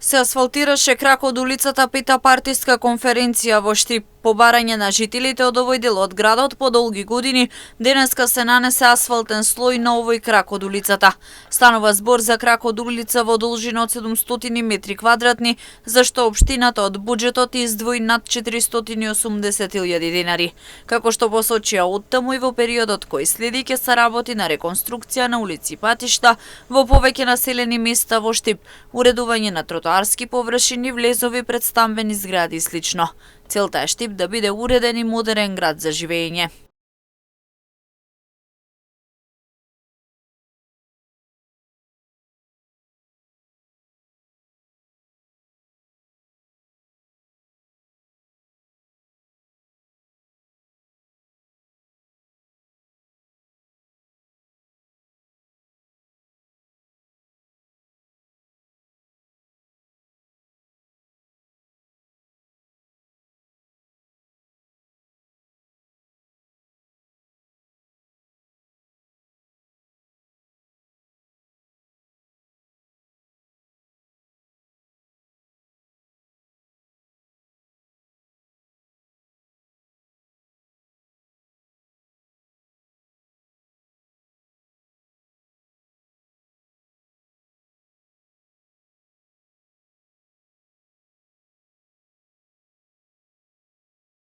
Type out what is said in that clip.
Се асфалтираше крак од улицата Пета партиска конференција во Штип. По барање на жителите од овој дел од градот по долги години, денеска се нанесе асфалтен слој на овој крак од улицата. Станува збор за крак од улица во должина од 700 метри квадратни, за што општината од буџетот издвои над 480.000 денари. Како што посочија оттаму и во периодот кој следи ќе се работи на реконструкција на улици и патишта во повеќе населени места во Штип, уредување на тротоарски површини, влезови пред стамбени згради и слично. Целта е Штип да биде уреден и модерен град за живење.